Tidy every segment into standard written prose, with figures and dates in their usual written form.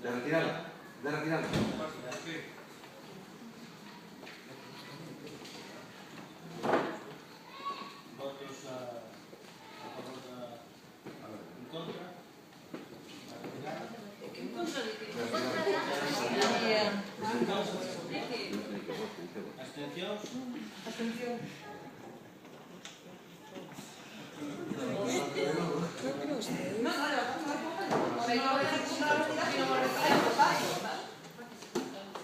De retirarla. Votos a favor da... En contra? En contra de que? Abstencións?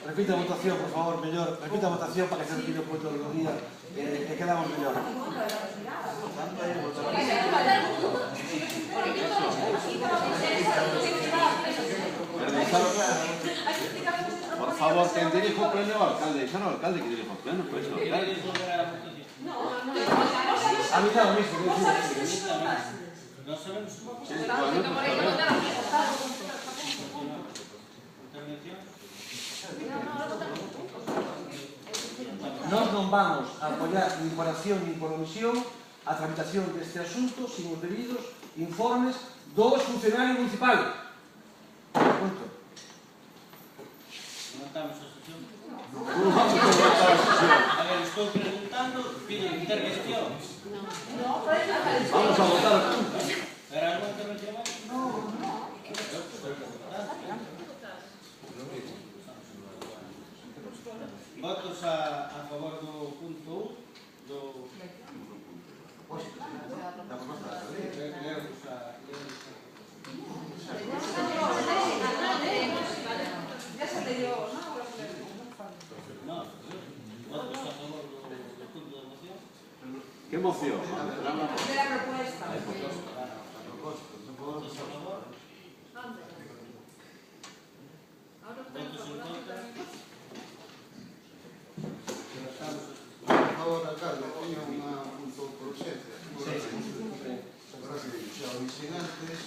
Repita a votación, por favor, mellor. Repita a votación para que se retire o punto do día e quedamos mellor. Por favor, que dirija o pleno ao alcalde. Xa no alcalde que dirija o pleno, pois o alcalde. Queredes volver a votación? A mitad o mismo. Non sabemos. Intervencións? Nós non vamos a apoiar nin por acción nin por omisión a tramitación deste asunto sin os debidos informes dos funcionarios municipales. Punto. Rematamos a sesión. A ver, estou preguntando, pido intervención. Vamos a votar a punta. Era algo intervención máis? Votos a favor do punto 1 do... Ya se leyó, ¿no? No, votos a favor do punto da moción. Que moción? De la propuesta. Votos a favor. Votos en contra. Por favor, alcalde, teño un punto por urgencia. Agora que xa o dixen antes,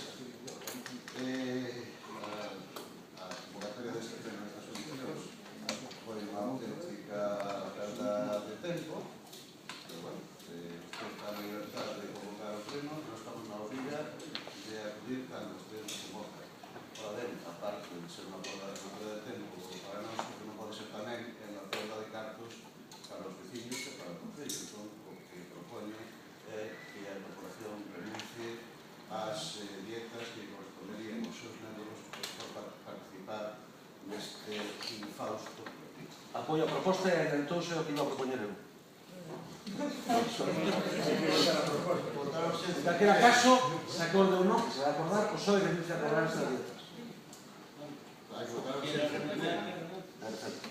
a convocatoria deste pleno nestas condicións foi unha auténtica perda de tempo, pero bueno, usted está na libertad de convocar o pleno, non estamos na obriga de acudir cando usted nos convoca. Para ben, aparte de ser unha perda de tempo para nós, porque non pode ser tamén en la perda de cartos para os vecinos e para o Concello. Entón, o que propone é que a corporación renuncie ás dietas que corresponderían aos seus membros por participar neste infausto proyecto. Apoio a proposta e adiantouse o que iba a propoñer eu. En calquera caso, se acorde ou non, que se vai acordar, o PSOE renuncia a cobrar estas dietas. Quero representar. Perfecto.